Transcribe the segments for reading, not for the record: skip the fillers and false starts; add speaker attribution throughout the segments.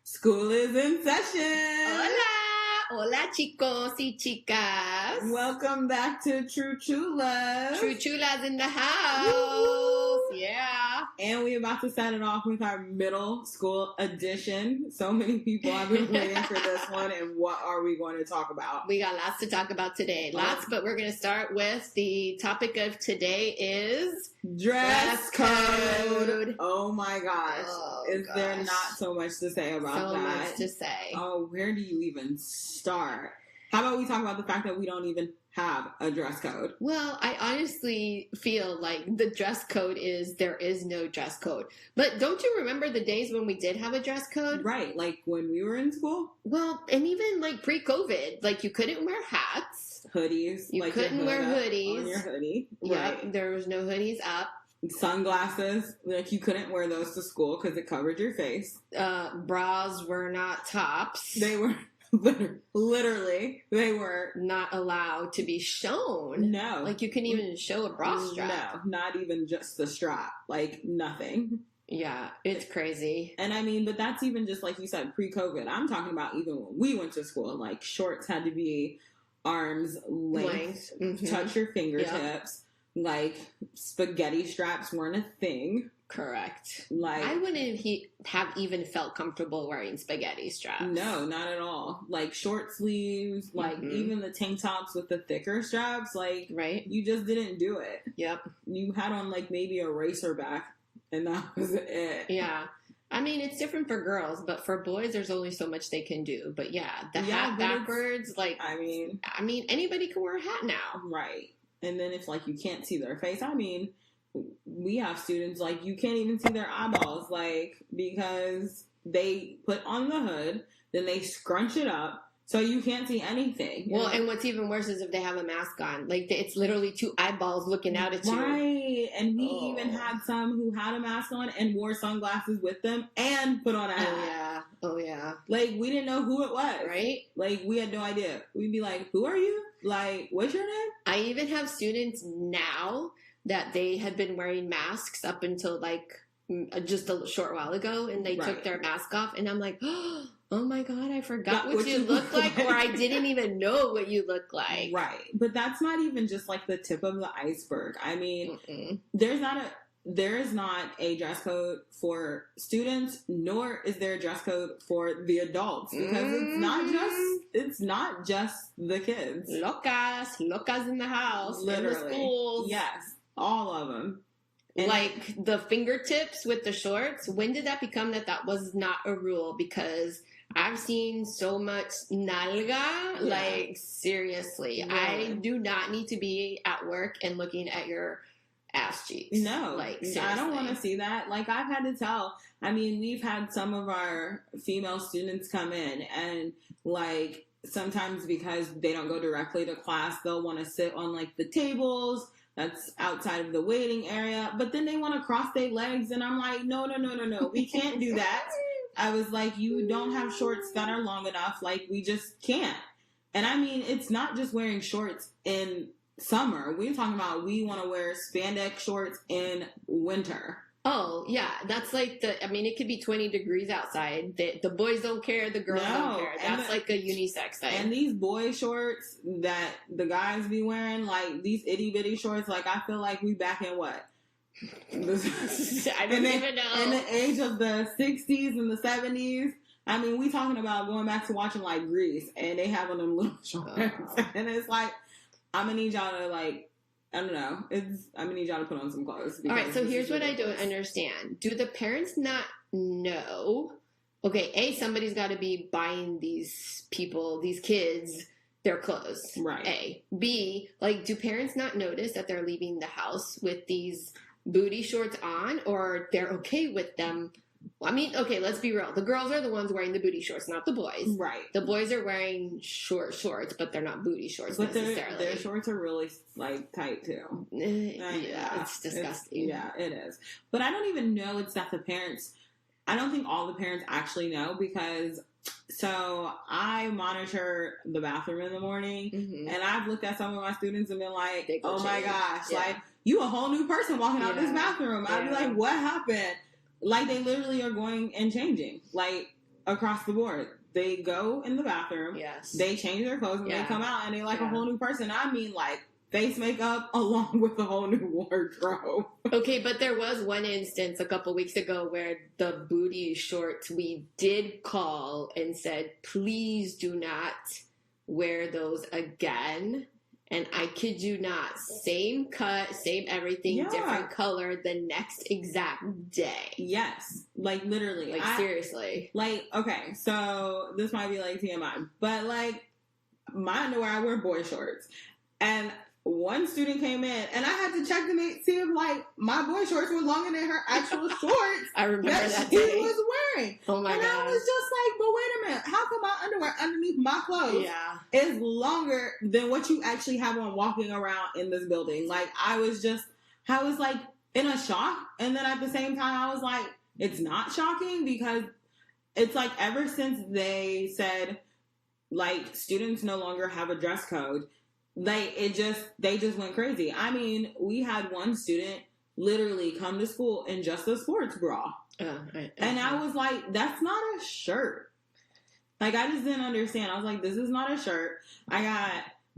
Speaker 1: School is in session.
Speaker 2: Hola, hola chicos y chicas.
Speaker 1: Welcome back to True Chulas.
Speaker 2: True Chulas in the house.
Speaker 1: Woo-hoo.
Speaker 2: Yeah.
Speaker 1: And we're about to set it off with our middle school edition. So many people have been waiting for this one. And what are we going to talk about?
Speaker 2: We got lots to talk about today. Lots, but we're going to start with the topic of today is
Speaker 1: Dress code. Oh my gosh.
Speaker 2: Oh,
Speaker 1: is there not so much to say about
Speaker 2: so
Speaker 1: that?
Speaker 2: much to say.
Speaker 1: Oh, where do you even start? How about we talk about the fact that we don't even have a dress code?
Speaker 2: Well, I honestly feel like the dress code is there is no dress code. But don't you remember the days when we did have a dress code?
Speaker 1: Right, like when we were in school?
Speaker 2: Well, and even like pre-COVID, like you couldn't wear hats.
Speaker 1: Hoodies.
Speaker 2: You
Speaker 1: like
Speaker 2: couldn't wear hoodies.
Speaker 1: On your hoodie.
Speaker 2: Yep,
Speaker 1: Right.
Speaker 2: there was no hoodies up.
Speaker 1: Sunglasses. Like you couldn't wear those to school because it covered your face.
Speaker 2: Bras were not tops.
Speaker 1: They were literally, they were
Speaker 2: not allowed to be shown.
Speaker 1: No.
Speaker 2: Like you couldn't even show a bra strap.
Speaker 1: No, not even just the strap. Like nothing.
Speaker 2: Yeah, it's crazy.
Speaker 1: And I mean, but that's even just like you said, pre-COVID. I'm talking about even when we went to school, like shorts had to be arms length,
Speaker 2: Mm-hmm.
Speaker 1: touch your fingertips. Yep. Like spaghetti straps weren't a thing.
Speaker 2: Correct.
Speaker 1: Like
Speaker 2: I wouldn't have even felt comfortable wearing spaghetti straps.
Speaker 1: No, not at all. Like short sleeves, like even the tank tops with the thicker straps, like
Speaker 2: right.
Speaker 1: You just didn't do it.
Speaker 2: Yep.
Speaker 1: You had on like maybe a racer back, and that was it.
Speaker 2: Yeah. I mean, it's different for girls, but for boys, there's only so much they can do. But yeah, the hat backwards, like I mean, anybody can wear a hat now,
Speaker 1: right? And then it's like you can't see their face. I mean, we have students like you can't even see their eyeballs, like because they put on the hood, then they scrunch it up. So you can't see anything.
Speaker 2: Well, and what's even worse is if they have a mask on. Like, it's literally two eyeballs looking out at you.
Speaker 1: Right. And we even had some who had a mask on and wore sunglasses with them and put on a hat.
Speaker 2: Oh, yeah.
Speaker 1: Like, we didn't know who it was.
Speaker 2: Right?
Speaker 1: Like, we had no idea. We'd be like, who are you? Like, what's your name?
Speaker 2: I even have students now that they had been wearing masks up until, like, just a short while ago, and they took their mask off, and I'm like, oh my God, I forgot what you look like, or I didn't even know what you look like.
Speaker 1: Right. But that's not even just like the tip of the iceberg. I mean, there is not a dress code for students, nor is there a dress code for the adults, because it's not just the kids.
Speaker 2: Locas in the house,
Speaker 1: literally,
Speaker 2: in the schools.
Speaker 1: Yes, all of them.
Speaker 2: And like the fingertips with the shorts, when did that become that was not a rule? Because I've seen so much nalga, like seriously. Yeah. I do not need to be at work and looking at your ass cheeks.
Speaker 1: No,
Speaker 2: like seriously.
Speaker 1: I don't want to see that. Like I've had to tell. I mean, we've had some of our female students come in and like sometimes because they don't go directly to class, they'll want to sit on like the tables that's outside of the waiting area, but then they want to cross their legs, and I'm like, no, we can't do that. I was like, you don't have shorts that are long enough, like, we just can't. And I mean, it's not just wearing shorts in summer. We're talking about we want to wear spandex shorts in winter.
Speaker 2: Oh, yeah. That's like it could be 20 degrees outside. The boys don't care. The girls don't care. That's like a unisex thing.
Speaker 1: And these boy shorts that the guys be wearing, like these itty bitty shorts, like I feel like we back in what?
Speaker 2: I don't even know.
Speaker 1: In the age of the 60s and the 70s. I mean, we talking about going back to watching like Grease, and they have on them little shorts. And it's like, I'm going to need y'all to like, I don't know. I'm going to need y'all to put on some clothes.
Speaker 2: All right, so here's what I don't understand. Do the parents not know? Okay, somebody's got to be buying these kids, their clothes.
Speaker 1: Right.
Speaker 2: A. B, like, do parents not notice that they're leaving the house with these booty shorts on, or they're okay with them I mean, okay, let's be real. The girls are the ones wearing the booty shorts, not the boys.
Speaker 1: Right.
Speaker 2: The boys are wearing short shorts, but they're not booty shorts
Speaker 1: but
Speaker 2: necessarily.
Speaker 1: Their shorts are really like tight too.
Speaker 2: Yeah, it's disgusting.
Speaker 1: It is. But I don't even know it's that the parents. I don't think all the parents actually know because. So I monitor the bathroom in the morning, and I've looked at some of my students and been like, "Oh my gosh, like you a whole new person walking out this bathroom." I'd be like, "What happened?" Like they literally are going and changing, like across the board. They go in the bathroom, they change their clothes, and they come out, and they like a whole new person. I mean, like face makeup along with a whole new wardrobe.
Speaker 2: Okay, but there was one instance a couple weeks ago where the booty shorts, we did call and said, please do not wear those again. And I kid you not, same cut, same everything, different color the next exact day.
Speaker 1: Yes. Like literally.
Speaker 2: Like seriously.
Speaker 1: Like, okay, so this might be like TMI, but like my underwear, I wear boy shorts. And one student came in and I had to check to see if like my boy shorts were longer than her actual shorts.
Speaker 2: I remember that
Speaker 1: she
Speaker 2: day.
Speaker 1: was wearing.
Speaker 2: Oh my God.
Speaker 1: And I was just like, but wait a minute, how come my underwear underneath my clothes is longer than what you actually have on walking around in this building? Like I was like in a shock. And then at the same time I was like, it's not shocking because it's like ever since they said like students no longer have a dress code, they just went crazy. I mean, we had one student literally come to school in just a sports bra. And I was like, that's not a shirt. Like, I just didn't understand. I was like, this is not a shirt. I got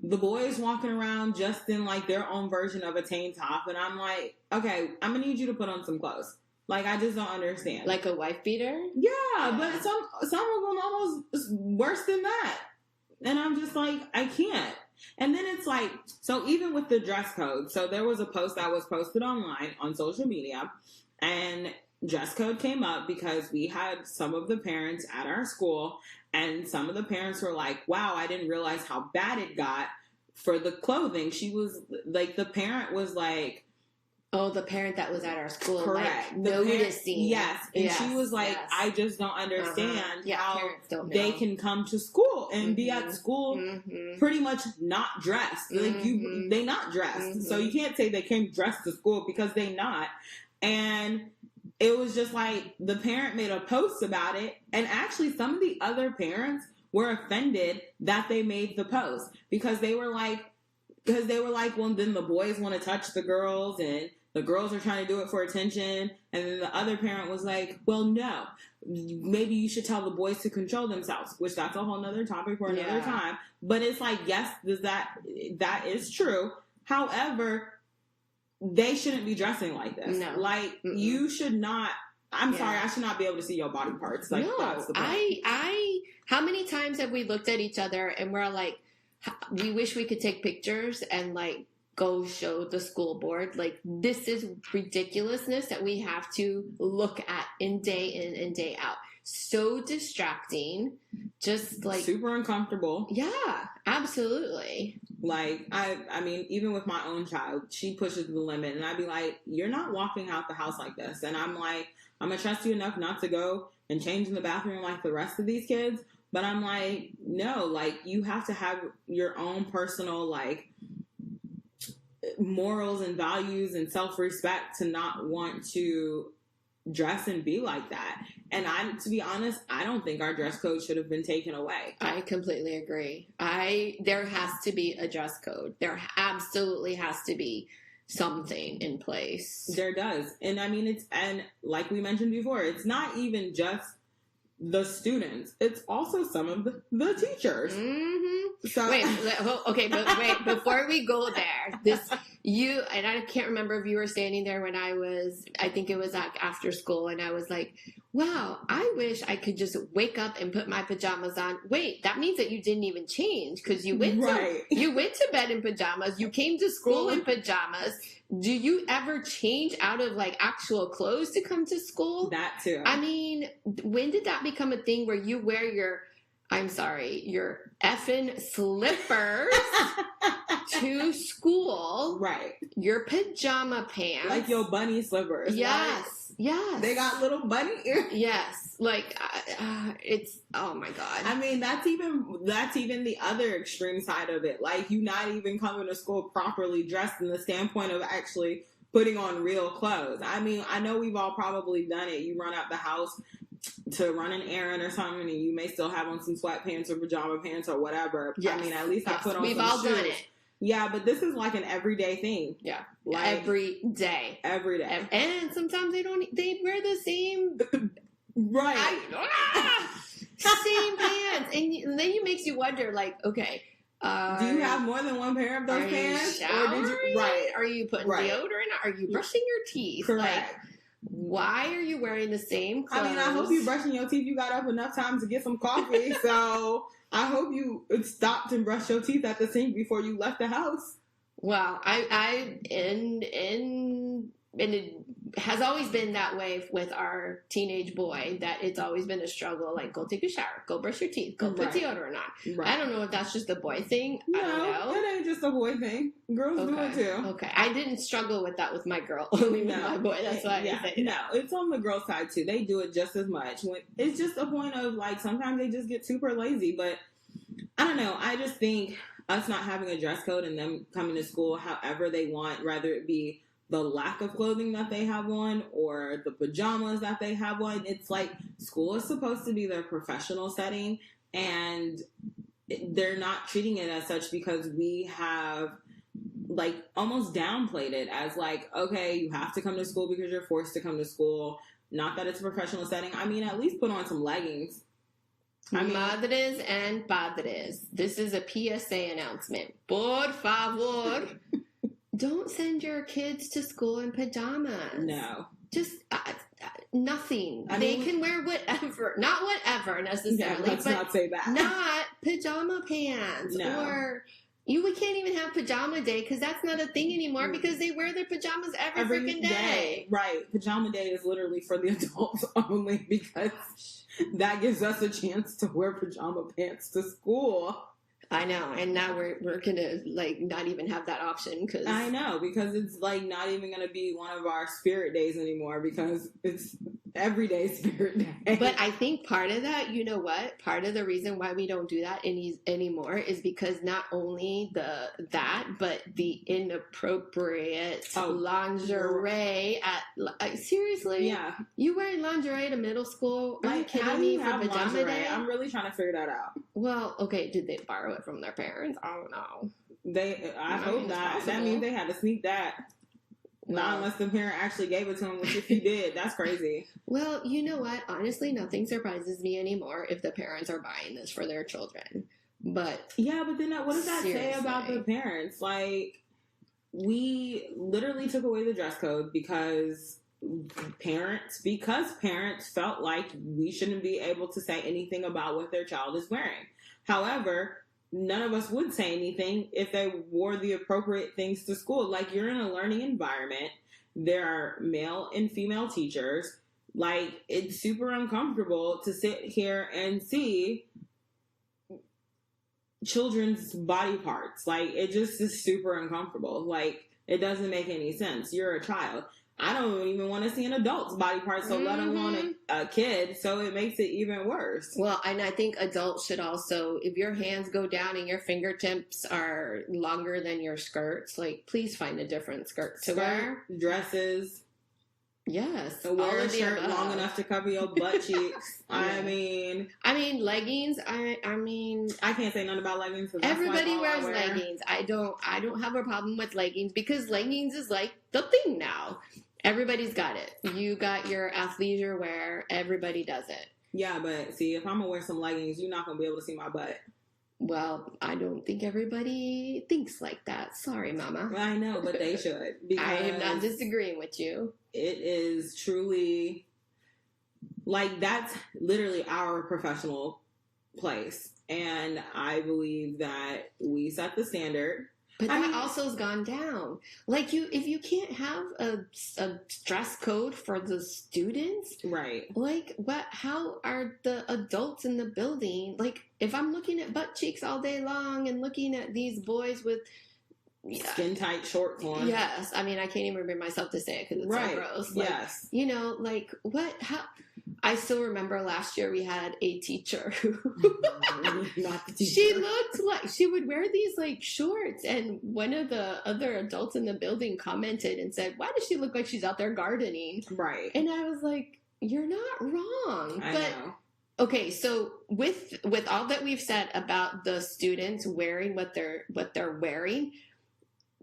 Speaker 1: the boys walking around just in, like, their own version of a tank top. And I'm like, okay, I'm going to need you to put on some clothes. Like, I just don't understand.
Speaker 2: Like a wife beater?
Speaker 1: Yeah, but some of them almost worse than that. And I'm just like, I can't. And then it's like, so even with the dress code, so there was a post that was posted online on social media, and dress code came up because we had some of the parents at our school, and some of the parents were like, wow, I didn't realize how bad it got for the clothing. She was like, the parent was like,
Speaker 2: oh, the parent that was at our school.
Speaker 1: Correct.
Speaker 2: Like, noticing.
Speaker 1: Yes. And she was like, I just don't understand how they can come to school and be at school pretty much not dressed. Like they not dressed. So you can't say they came dressed to school because they not. And it was just like the parent made a post about it. And actually some of the other parents were offended that they made the post because they were like, well, then the boys want to touch the girls and the girls are trying to do it for attention. And then the other parent was like, well, no, maybe you should tell the boys to control themselves, which that's a whole nother topic for another time. But it's like, yes, that is true. However, they shouldn't be dressing like this. No. Like you should not. I'm sorry, I should not be able to see your body parts. Like that's the point.
Speaker 2: How many times have we looked at each other and we're like, we wish we could take pictures and like go show the school board. Like this is ridiculousness that we have to look at in and day out. So distracting, just like
Speaker 1: super uncomfortable.
Speaker 2: Yeah, absolutely.
Speaker 1: Like I mean, even with my own child, she pushes the limit, and I'd be like, "You're not walking out the house like this." And I'm like, "I'm gonna trust you enough not to go and change in the bathroom like the rest of these kids." But I'm like, no, like you have to have your own personal like morals and values and self-respect to not want to dress and be like that. And to be honest, I don't think our dress code should have been taken away.
Speaker 2: I completely agree. There has to be a dress code. There absolutely has to be something in place.
Speaker 1: There does. And I mean, and like we mentioned before, it's not even just the students, it's also some of the teachers. So
Speaker 2: wait, before we go there, and I can't remember if you were standing there when I think it was like after school, and I was like, wow, I wish I could just wake up and put my pajamas on. Wait, that means that you didn't even change because you went to bed in pajamas, you came to school in pajamas. Do you ever change out of like actual clothes to come to school?
Speaker 1: That too.
Speaker 2: I mean, when did that become a thing where you wear your I'm sorry, your effing slippers to school.
Speaker 1: Right.
Speaker 2: Your pajama pants.
Speaker 1: Like your bunny slippers.
Speaker 2: Yes.
Speaker 1: Like,
Speaker 2: yes.
Speaker 1: they got little bunny ears.
Speaker 2: Yes. Like, it's, oh my God.
Speaker 1: I mean, that's even the other extreme side of it. Like, you not even coming to school properly dressed in the standpoint of actually putting on real clothes. I mean, I know we've all probably done it. You run out the house to run an errand or something, and you may still have on some sweatpants or pajama pants or whatever.
Speaker 2: Yes.
Speaker 1: I mean, at least I put on
Speaker 2: We've
Speaker 1: some
Speaker 2: all
Speaker 1: shoes.
Speaker 2: done it.
Speaker 1: Yeah, but this is like an everyday thing.
Speaker 2: Yeah.
Speaker 1: Like,
Speaker 2: every day.
Speaker 1: Every day.
Speaker 2: And sometimes they wear the same.
Speaker 1: Right.
Speaker 2: Same pants. And then it makes you wonder, like, okay.
Speaker 1: Do you have more than one pair of those pants?
Speaker 2: Or did you,
Speaker 1: right.
Speaker 2: Are you putting deodorant? Are you brushing your teeth?
Speaker 1: Correct.
Speaker 2: Like, why are you wearing the same clothes?
Speaker 1: I mean, I hope you brushing your teeth. You got up enough time to get some coffee. So I hope you stopped and brushed your teeth at the sink before you left the house.
Speaker 2: Well, and it has always been that way with our teenage boy, that it's always been a struggle. Like, go take a shower, go brush your teeth, go put deodorant on. Right. I don't know if that's just a boy thing.
Speaker 1: No,
Speaker 2: I don't know.
Speaker 1: It ain't just a boy thing. Girls do it too.
Speaker 2: Okay. I didn't struggle with that with my girl, only with my boy. That's why I say
Speaker 1: no, it's on the girl side too. They do it just as much. It's just a point of, like, sometimes they just get super lazy. But I don't know. I just think us not having a dress code and them coming to school however they want, whether it be the lack of clothing that they have on or the pajamas that they have on. It's like, school is supposed to be their professional setting, and they're not treating it as such because we have, like, almost downplayed it as, like, okay, you have to come to school because you're forced to come to school. Not that it's a professional setting. I mean, at least put on some leggings.
Speaker 2: Madres and padres, this is a PSA announcement. Por favor. Don't send your kids to school in pajamas.
Speaker 1: No.
Speaker 2: Just nothing. They can wear whatever. Not whatever necessarily.
Speaker 1: Let's not say that.
Speaker 2: Not pajama pants.
Speaker 1: No.
Speaker 2: Or we can't even have pajama day because that's not a thing anymore because they wear their pajamas every freaking day.
Speaker 1: Right. Pajama day is literally for the adults only because that gives us a chance to wear pajama pants to school.
Speaker 2: I know, and now we're gonna, like, not even have that option because
Speaker 1: I know, because it's, like, not even gonna be one of our spirit days anymore because it's everyday spirit day.
Speaker 2: But I think part of that, you know what? Part of the reason why we don't do that anymore is because not only but the inappropriate lingerie at seriously,
Speaker 1: yeah,
Speaker 2: you wearing lingerie to middle school? Are you kidding me? For pajama
Speaker 1: lingerie?
Speaker 2: day?
Speaker 1: I'm really trying to figure that out.
Speaker 2: Well, okay, did they borrow it from their parents? I don't know.
Speaker 1: I hope not. Possible. That means they had to sneak that. Well, not unless the parent actually gave it to him, which if he did, that's crazy.
Speaker 2: Well, you know what? Honestly, nothing surprises me anymore if the parents are buying this for their children. But
Speaker 1: yeah, but then what does that say about the parents? Like, we literally took away the dress code because parents felt like we shouldn't be able to say anything about what their child is wearing. However, none of us would say anything if they wore the appropriate things to school. Like, you're in a learning environment. There are male and female teachers. Like, it's super uncomfortable to sit here and see children's body parts. Like, it just is super uncomfortable. Like, it doesn't make any sense. You're a child. I don't even want to see an adult's body part, so let alone a kid, so it makes it even worse.
Speaker 2: Well, and I think adults should also, if your hands go down and your fingertips are longer than your skirts, like, please find a different skirt to wear.
Speaker 1: Dresses.
Speaker 2: Yes.
Speaker 1: So wear a shirt long enough to cover your butt cheeks. Yeah. I mean,
Speaker 2: leggings. I mean,
Speaker 1: I can't say nothing about leggings.
Speaker 2: Everybody wears leggings. I don't have a problem with leggings because leggings is like the thing now. Everybody's got it. You got your athleisure wear. Everybody does it.
Speaker 1: Yeah, but see, if I'm gonna wear some leggings, you're not gonna be able to see my butt.
Speaker 2: Well, I don't think everybody thinks like that. Sorry, Mama.
Speaker 1: I know, but they should.
Speaker 2: I am not disagreeing with you.
Speaker 1: It is truly, like, that's literally our professional place. And I believe that we set the standard.
Speaker 2: But that also has gone down. Like if you can't have a dress code for the students,
Speaker 1: right?
Speaker 2: Like how are the adults in the building? Like if I'm looking at butt cheeks all day long and looking at these boys with
Speaker 1: skin tight shorts on.
Speaker 2: Yes, I mean I can't even bring myself to say it because it's so gross. Like,
Speaker 1: yes,
Speaker 2: you know, like what? How? I still remember last year we had a teacher who
Speaker 1: not the teacher.
Speaker 2: She looked like she would wear these like shorts, and one of the other adults in the building commented and said, "Why does she look like she's out there gardening?"
Speaker 1: Right.
Speaker 2: And I was like, "You're not wrong."
Speaker 1: I know.
Speaker 2: Okay, so with all that we've said about the students wearing what they're wearing,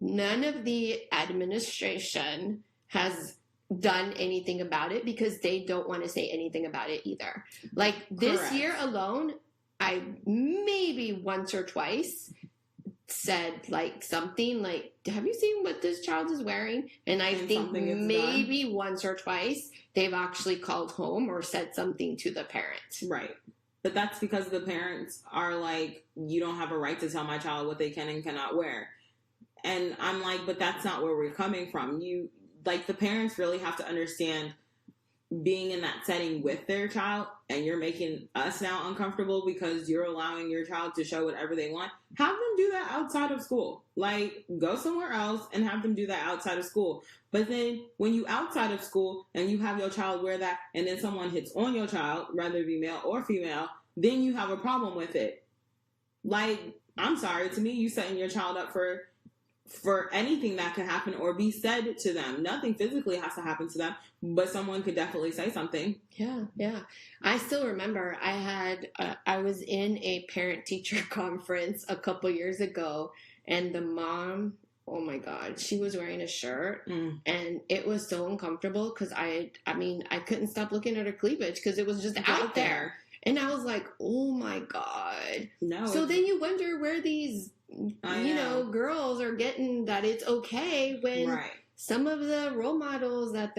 Speaker 2: none of the administration has done anything about it because they don't want to say anything about it either. Like this year alone, I maybe once or twice said like something like, have you seen what this child is wearing? And I think maybe once or twice they've actually called home or said something to the parent.
Speaker 1: Right. But that's because the parents are like, you don't have a right to tell my child what they can and cannot wear. And I'm like, but that's not where we're coming from. Like the parents really have to understand being in that setting with their child, and you're making us now uncomfortable because you're allowing your child to show whatever they want. Have them do that outside of school. Like go somewhere else and have them do that outside of school. But then when you outside of school and you have your child wear that and then someone hits on your child, whether it be male or female, then you have a problem with it. Like, I'm sorry, to me, you setting your child up for anything that could happen or be said to them. Nothing physically has to happen to them, but someone could definitely say something.
Speaker 2: Yeah. I still remember I was in a parent-teacher conference a couple years ago, and the mom, oh my God, she was wearing a shirt, and it was so uncomfortable because I couldn't stop looking at her cleavage because it was just out there. And I was like, oh my God. No. So then you wonder where these girls are getting that it's okay when some of the role models that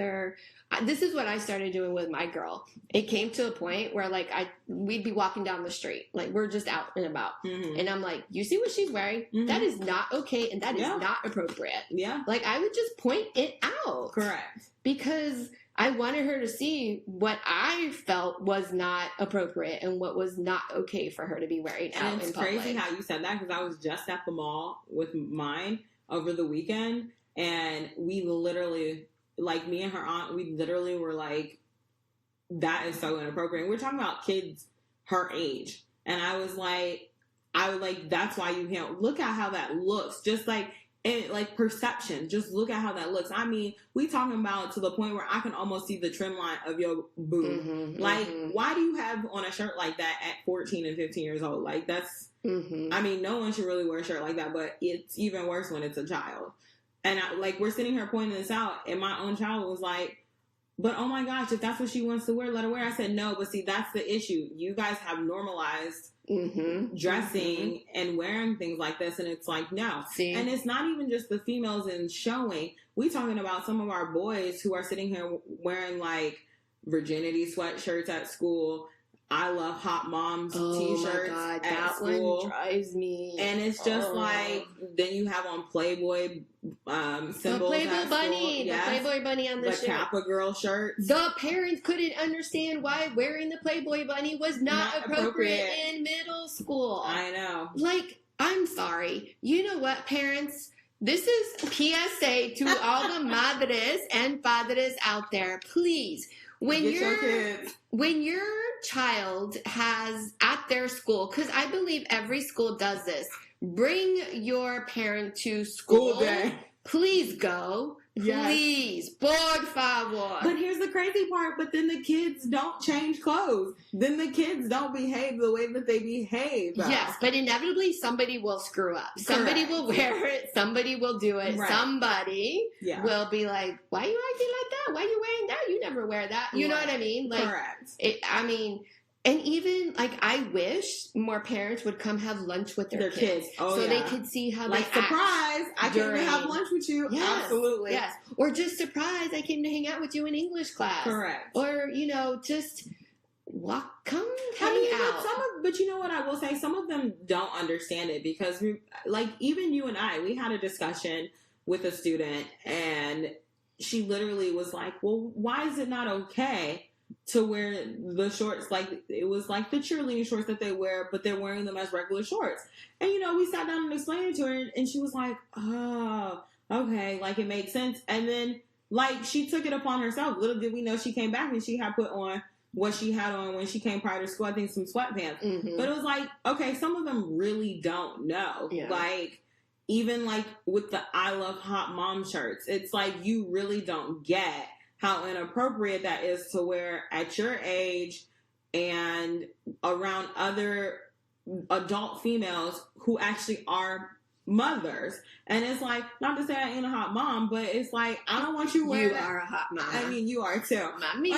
Speaker 2: this is what I started doing with my girl. It came to a point where like we'd be walking down the street, like we're just out and about. And I'm like, you see what she's wearing? That is not okay. And that is not appropriate. Yeah. Like I would just point it out.
Speaker 1: Correct.
Speaker 2: Because I wanted her to see what I felt was not appropriate and what was not okay for her to be wearing out in public.
Speaker 1: And it's crazy how you said that because I was just at the mall with mine over the weekend, and we literally, like me and her aunt, we literally were like, that is so inappropriate. We're talking about kids her age. And I was like, that's why you can't look at how that looks. Just like, and like perception, just look at how that looks. I mean, we talking about to the point where I can almost see the trim line of your boob. Why do you have on a shirt like that at 14 and 15 years old? Like that's, I mean, no one should really wear a shirt like that, but it's even worse when it's a child. And we're sitting here pointing this out, and my own child was like, but oh my gosh, if that's what she wants to wear, let her wear. I said, no, but see, that's the issue. You guys have normalized dressing and wearing things like this, and it's like, no. See? And it's not even just the females in showing. We talking about some of our boys who are sitting here wearing like virginity sweatshirts at school. I love Hot Moms t-shirts at
Speaker 2: that
Speaker 1: school.
Speaker 2: One drives me.
Speaker 1: And it's just like, then you have on Playboy symbols.
Speaker 2: The Playboy bunny. Yes. The Playboy bunny on the shirt.
Speaker 1: The Kappa Girl shirts.
Speaker 2: The parents couldn't understand why wearing the Playboy bunny was not appropriate in middle school.
Speaker 1: I know.
Speaker 2: Like, I'm sorry. You know what, parents? This is PSA to all the madres and padres out there. Please, when your child has at their school, because I believe every school does this, bring your parent to school day. Please go. Please. Por favor.
Speaker 1: But here's the crazy part. But then the kids don't change clothes. Then the kids don't behave the way that they behave.
Speaker 2: Yes, but inevitably somebody will screw up. Somebody will wear it. Somebody will do it. Right. Somebody will be like, why are you acting like that? Why are you wearing that? You never wear that. You know what I mean? Like, correct. And even, like, I wish more parents would come have lunch with their kids. So they could see how they act.
Speaker 1: Surprise, I came to have lunch with you.
Speaker 2: Yes,
Speaker 1: absolutely.
Speaker 2: Yes. Or just surprise, I came to hang out with you in English class.
Speaker 1: Correct.
Speaker 2: Or, just Come hang out.
Speaker 1: But you know what I will say? Some of them don't understand it because even you and I, we had a discussion with a student and she literally was like, well, why is it not okay to wear the shorts? Like, it was like the cheerleading shorts that they wear, but they're wearing them as regular shorts. And, we sat down and explained it to her and she was like, oh, okay. Like, it makes sense. And then, like, she took it upon herself. Little did we know she came back and she had put on what she had on when she came prior to school. I think some sweatpants. Mm-hmm. But it was like, okay, some of them really don't know. Yeah. Like, even like with the I Love Hot Mom shirts, it's like you really don't get how inappropriate that is to wear at your age and around other adult females who actually are mothers. And it's like, not to say I ain't a hot mom, but it's like, I don't want you wearing
Speaker 2: You are a hot mom.
Speaker 1: I mean, you are too.
Speaker 2: Mommy.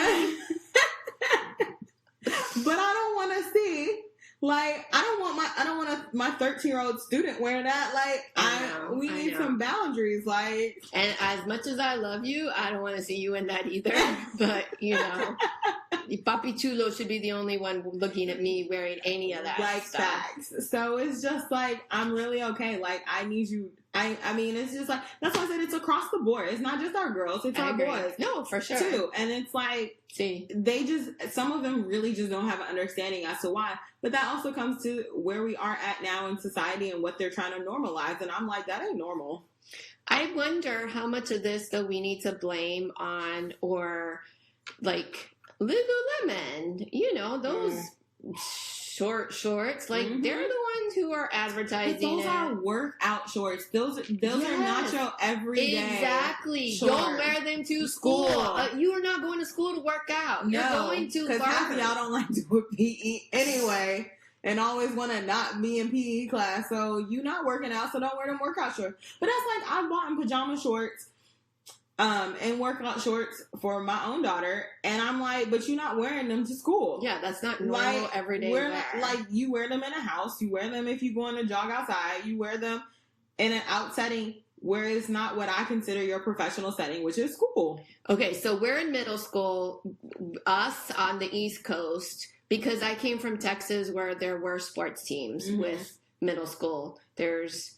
Speaker 1: But I don't want to see, like, I don't want my 13-year-old student wearing that. Like, we need some boundaries. Like,
Speaker 2: and as much as I love you, I don't want to see you in that either. But Papi Chulo should be the only one looking at me wearing any of that stuff.
Speaker 1: Facts. So it's just like, I'm really okay. Like, I need you. I mean, it's just like, that's why I said it's across the board. It's not just our girls, it's our boys.
Speaker 2: No, for sure.
Speaker 1: Too. And it's like, some of them really just don't have an understanding as to why. But that also comes to where we are at now in society and what they're trying to normalize. And I'm like, that ain't normal.
Speaker 2: I wonder how much of this, though, we need to blame on, or like Lululemon, those short shorts, like they're the ones who are advertising.
Speaker 1: But those are workout shorts. Those are not your everyday.
Speaker 2: Exactly.
Speaker 1: Shorts.
Speaker 2: Don't wear them to school. You are not going to school to work out. You're going to
Speaker 1: because half of y'all don't like to do PE anyway, and always want to not be in PE class. So you not working out, so don't wear them workout shorts. But that's like I bought pajama shorts. And workout shorts for my own daughter, and I'm like, but you're not wearing them to school.
Speaker 2: Yeah, that's not normal everyday wear.
Speaker 1: Like, you wear them in a house, you wear them if you going to jog outside, you wear them in an out setting where it's not what I consider your professional setting, which is school.
Speaker 2: Okay, so we're in middle school, us on the East Coast, because I came from Texas where there were sports teams with middle school. There's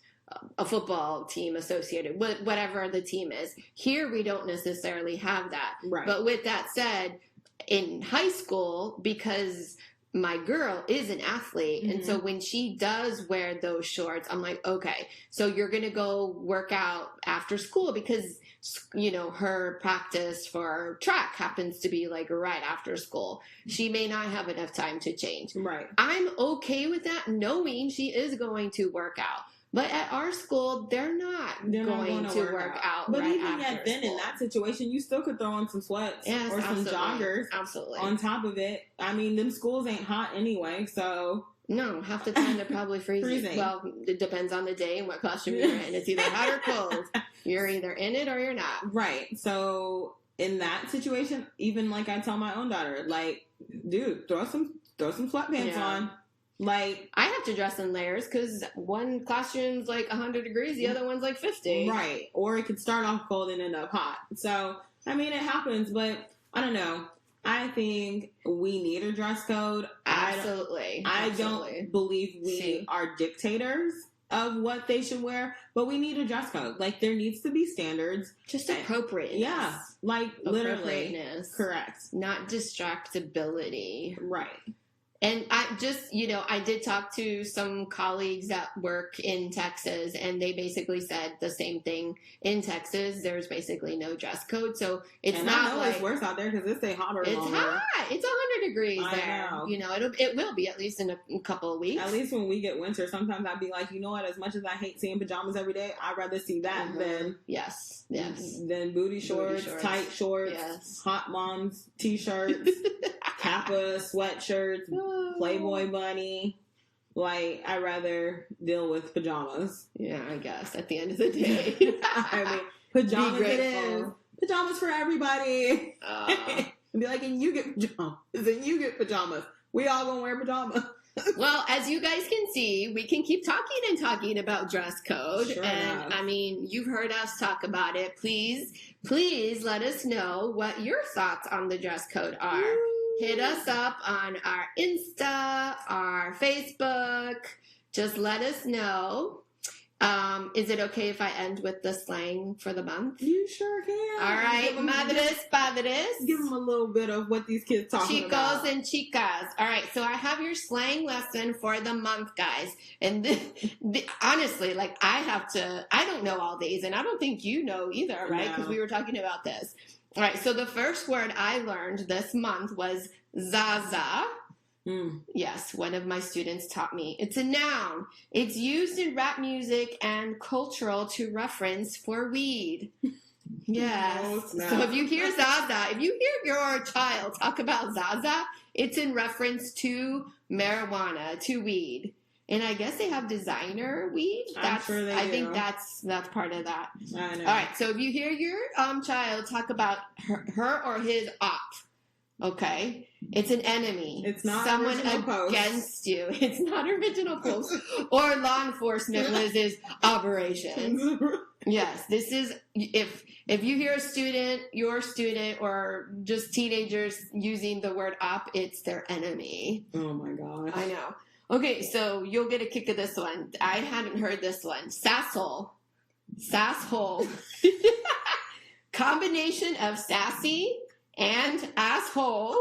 Speaker 2: a football team associated with whatever the team is. Here we don't necessarily have that.
Speaker 1: Right.
Speaker 2: But with that said, in high school, because my girl is an athlete, and so when she does wear those shorts, I'm like, okay, so you're going to go work out after school because, her practice for track happens to be like right after school. She may not have enough time to change.
Speaker 1: Right.
Speaker 2: I'm okay with that, knowing she is going to work out. But at our school, they're not going to work out.
Speaker 1: But
Speaker 2: right
Speaker 1: even yet, then in that situation, you still could throw on some sweats or some joggers.
Speaker 2: Absolutely.
Speaker 1: On top of it. I mean, them schools ain't hot anyway, so.
Speaker 2: No, half the time they're probably freezing. Well, it depends on the day and what costume you're in. It's either hot or cold. You're either in it or you're not.
Speaker 1: Right. So in that situation, even like I tell my own daughter, like, dude, throw some sweatpants on. Like,
Speaker 2: I have to dress in layers because one costume's like 100 degrees, the other one's like 50.
Speaker 1: Right. Or it could start off cold and end up hot. So, I mean, it happens, but I don't know. I think we need a dress code.
Speaker 2: Absolutely.
Speaker 1: I don't believe we are dictators of what they should wear, but we need a dress code. Like, there needs to be standards.
Speaker 2: Just appropriateness.
Speaker 1: Yeah. Like, literally. Correct.
Speaker 2: Not distractibility.
Speaker 1: Right.
Speaker 2: And I just, I did talk to some colleagues that work in Texas, and they basically said the same thing. In Texas, there's basically no dress code, so it's not like
Speaker 1: it's worse out there because it's hotter.
Speaker 2: It's hot. It's 100 degrees there. It will be at least in a couple of weeks.
Speaker 1: At least when we get winter, sometimes I'd be like, you know what? As much as I hate seeing pajamas every day, I'd rather see that than than booty shorts, tight shorts, hot moms t-shirts, Kappa sweatshirts, Playboy bunny. Like, I'd rather deal with pajamas.
Speaker 2: Yeah, I guess at the end of the day.
Speaker 1: I mean, pajamas it is. Pajamas for everybody. Be like, and you get pajamas. And you get pajamas. We all gonna wear pajamas.
Speaker 2: Well, as you guys can see, we can keep talking about dress code.
Speaker 1: Sure
Speaker 2: and
Speaker 1: enough.
Speaker 2: I mean, you've heard us talk about it. Please let us know what your thoughts on the dress code are. hit us up on our Insta, our Facebook. Just let us know. Is it okay if I end with the slang for the month?
Speaker 1: You sure can.
Speaker 2: All right, madres, padres.
Speaker 1: Give them a little bit of what these kids talking about.
Speaker 2: Chicos and chicas. All right, so I have your slang lesson for the month, guys. And honestly, like I don't know all these, and I don't think you know either, right? Because we were talking about this. All right, so the first word I learned this month was zaza. Yes, one of my students taught me. It's a noun. It's used in rap music and cultural to reference for weed. Yes. So if you hear Zaza, if you hear your child talk about Zaza, it's in reference to marijuana, to weed. And I guess they have designer weed.
Speaker 1: I'm sure they do.
Speaker 2: I think that's part of that.
Speaker 1: I know.
Speaker 2: All right. So if you hear your child talk about her or his op, okay, it's an enemy.
Speaker 1: It's not
Speaker 2: someone
Speaker 1: original
Speaker 2: against you. It's not original post or law enforcement Liz's operations. Yes, this is if you hear your student, or just teenagers using the word op, it's their enemy.
Speaker 1: Oh my gosh.
Speaker 2: I know. Okay, so you'll get a kick of this one. I hadn't heard this one. Sasshole. Sasshole. Combination of sassy and asshole.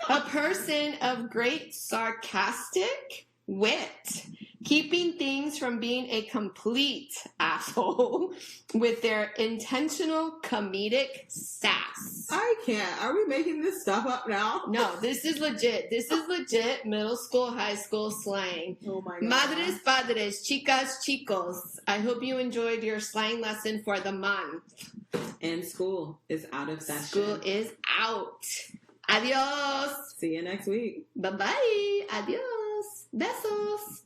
Speaker 2: A person of great sarcastic wit, keeping things from being a complete asshole with their intentional comedic sass.
Speaker 1: I can't. Are we making this stuff up now?
Speaker 2: No, this is legit. This is legit middle school, high school slang.
Speaker 1: Oh my god.
Speaker 2: Madres, padres, chicas, chicos. I hope you enjoyed your slang lesson for the month.
Speaker 1: And school is out of session.
Speaker 2: School is out. Adios.
Speaker 1: See you next week.
Speaker 2: Bye-bye. Adios. Besos.